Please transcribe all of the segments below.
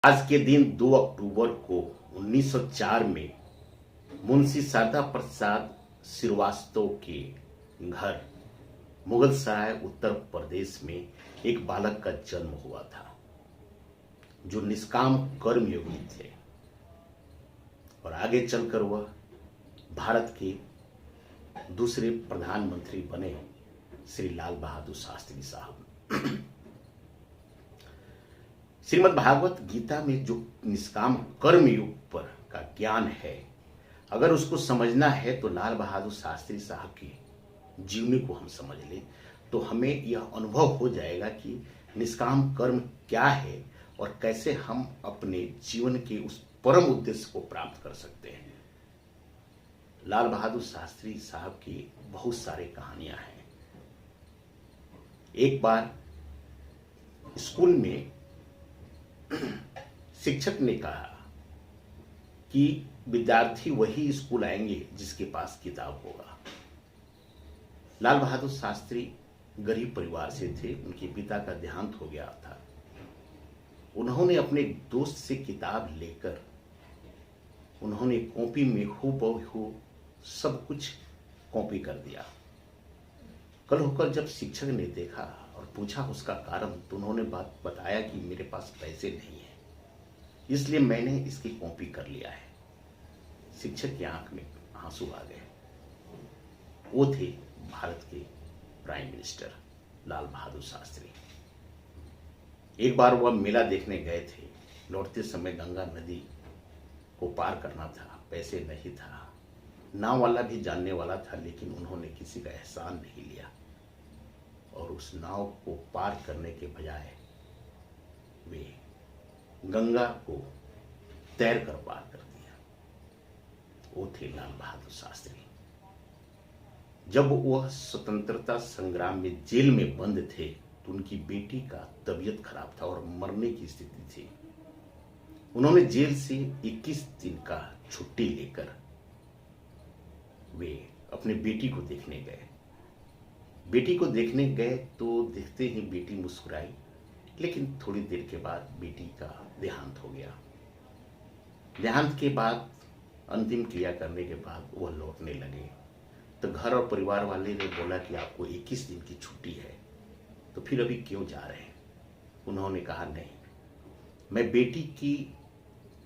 आज के दिन 2 अक्टूबर को 1904 में मुंशी शारदा प्रसाद श्रीवास्तव के घर मुगल सराय उत्तर प्रदेश में एक बालक का जन्म हुआ था जो निष्काम कर्मयोगी थे और आगे चलकर वह भारत के दूसरे प्रधानमंत्री बने श्री लाल बहादुर शास्त्री साहब। श्रीमद् भागवत गीता में जो निष्काम कर्मयोग पर का ज्ञान है, अगर उसको समझना है तो लाल बहादुर शास्त्री साहब की जीवनी को हम समझ लें तो हमें यह अनुभव हो जाएगा कि निष्काम कर्म क्या है और कैसे हम अपने जीवन के उस परम उद्देश्य को प्राप्त कर सकते हैं। लाल बहादुर शास्त्री साहब की बहुत सारी कहानियां हैं। एक बार स्कूल में शिक्षक ने कहा कि विद्यार्थी वही स्कूल आएंगे जिसके पास किताब होगा। लाल बहादुर शास्त्री गरीब परिवार से थे, उनके पिता का देहांत हो गया था। उन्होंने अपने दोस्त से किताब लेकर उन्होंने कॉपी में हूबहू सब कुछ कॉपी कर दिया। कल होकर जब शिक्षक ने देखा और पूछा उसका कारण तो उन्होंने बात बताया कि मेरे पास पैसे नहीं है, इसलिए मैंने इसकी कॉपी कर लिया है। शिक्षक की आंख में आंसू आ गए। वो थे भारत के प्राइम मिनिस्टर लाल बहादुर शास्त्री। एक बार वह मेला देखने गए थे। लौटते समय गंगा नदी को पार करना था, पैसे नहीं था। नाव वाला भी जानने वाला था, लेकिन उन्होंने किसी का एहसान नहीं लिया और उस नाव को पार करने के बजाय वे गंगा को तैर कर पार कर दिया। वो थे लाल बहादुर शास्त्री। जब वह स्वतंत्रता संग्राम में जेल में बंद थे तो उनकी बेटी का तबीयत खराब था और मरने की स्थिति थी। उन्होंने जेल से 21 दिन का छुट्टी लेकर वे अपने बेटी को देखने गए। बेटी को देखने गए तो देखते ही बेटी मुस्कुराई, लेकिन थोड़ी देर के बाद बेटी का देहांत हो गया। देहांत के बाद अंतिम क्रिया करने के बाद वह लौटने लगे तो घर और परिवार वाले ने बोला कि आपको 21 दिन की छुट्टी है, तो फिर अभी क्यों जा रहे हैं? उन्होंने कहा नहीं, मैं बेटी की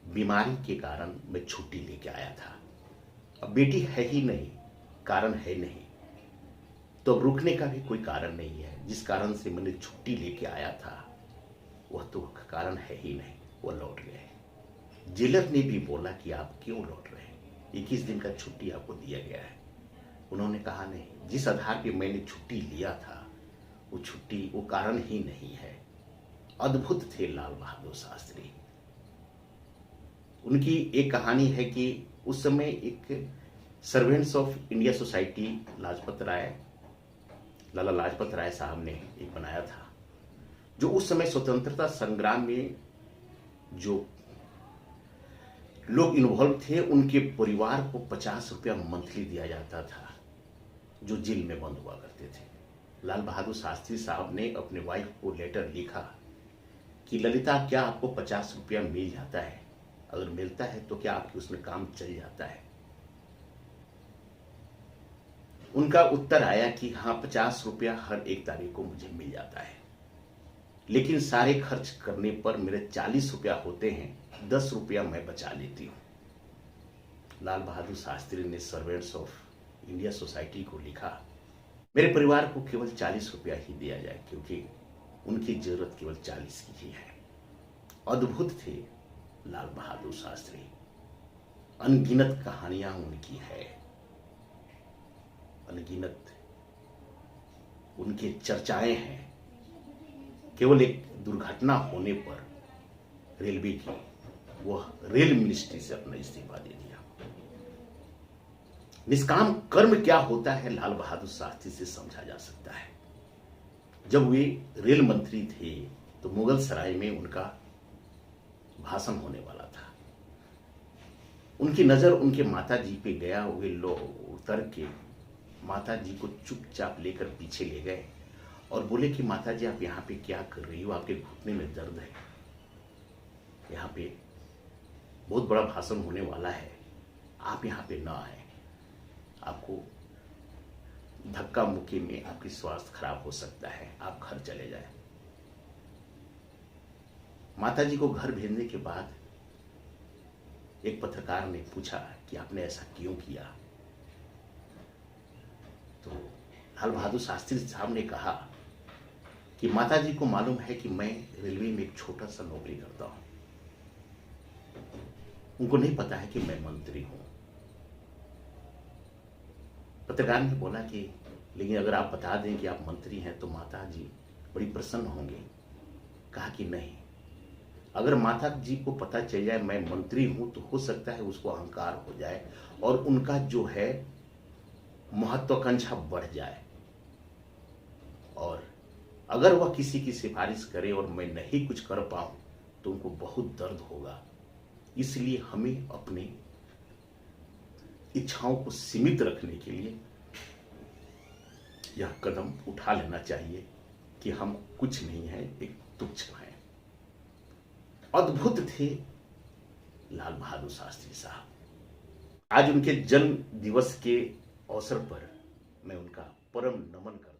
बीमारी के कारण मैं छुट्टी लेके आया था। अब बेटी है ही नहीं, कारण है नहीं, तो अब रुकने का भी कोई कारण नहीं है। जिस कारण से मैंने छुट्टी लेके आया था वह तो कारण है ही नहीं। वह लौट गए। जेलर ने भी बोला कि आप क्यों लौट रहे हैं? 21 दिन का छुट्टी आपको दिया गया है। उन्होंने कहा नहीं, जिस आधार पे मैंने छुट्टी लिया था वो छुट्टी वो कारण ही नहीं है। अद्भुत थे लाल बहादुर शास्त्री। उनकी एक कहानी है कि उस समय एक servants of India society Lala Lajpat Rai साहब ने एक बनाया था, जो उस समय स्वतंत्रता संग्राम में जो लोग इन्वॉल्व थे उनके परिवार को 50 रुपया मंथली दिया जाता था, जो जेल में बंद हुआ करते थे। लाल बहादुर शास्त्री साहब ने अपने वाइफ को लेटर लिखा कि ललिता, क्या आपको 50 रुपया मिल जाता है? अगर मिलता है तो क्या आपके उसमें काम चल जाता है? उनका उत्तर आया कि हाँ, 50 रुपया हर 1 तारीख को मुझे मिल जाता है, लेकिन सारे खर्च करने पर मेरे 40 रुपया होते हैं, 10 रुपया मैं बचा लेती हूँ। लाल बहादुर शास्त्री ने सर्वेंट्स ऑफ इंडिया सोसाइटी को लिखा, मेरे परिवार को केवल 40 रुपया ही दिया जाए, क्योंकि उनकी जरूरत केवल 40 की ही है। अद्भुत थे लाल बहादुर शास्त्री। अनगिनत कहानियां उनकी है, अनगिनत उनके चर्चाएं हैं। केवल एक दुर्घटना होने पर रेलवे की, वह रेल मिनिस्ट्री से अपना इस्तीफा दे दिया। निष्काम कर्म क्या होता है लाल बहादुर शास्त्री से समझा जा सकता है। जब वे रेल मंत्री थे तो मुगल सराय में उनका भाषण होने वाला था। उनकी नजर उनके माता जी पे गया। वे लोग उतर के माता जी को चुपचाप लेकर पीछे ले गए और बोले कि माता जी, आप यहाँ पे क्या कर रही हो? आपके घुटने में दर्द है। यहाँ पे बहुत बड़ा भाषण होने वाला है, आप यहाँ पे ना आए, आपको धक्का मुक्की में आपकी स्वास्थ्य खराब हो सकता है, आप घर चले जाए। माताजी को घर भेजने के बाद एक पत्रकार ने पूछा कि आपने ऐसा क्यों किया, तो लाल बहादुर शास्त्री साहब ने कहा कि माताजी को मालूम है कि मैं रेलवे में एक छोटा सा नौकरी करता हूं, उनको नहीं पता है कि मैं मंत्री हूं। पत्रकार ने बोला कि लेकिन अगर आप बता दें कि आप मंत्री हैं तो माता जी बड़ी प्रसन्न होंगे। कहा कि नहीं, अगर माता जी को पता चल जाए मैं मंत्री हूं तो हो सकता है उसको अहंकार हो जाए और उनका जो है महत्वाकांक्षा बढ़ जाए, और अगर वह किसी की सिफारिश करे और मैं नहीं कुछ कर पाऊं तो उनको बहुत दर्द होगा। इसलिए हमें अपने इच्छाओं को सीमित रखने के लिए यह कदम उठा लेना चाहिए कि हम कुछ नहीं है, एक तुच्छ हैं। अद्भुत थे लाल बहादुर शास्त्री साहब। आज उनके जन्म दिवस के अवसर पर मैं उनका परम नमन करता हूं।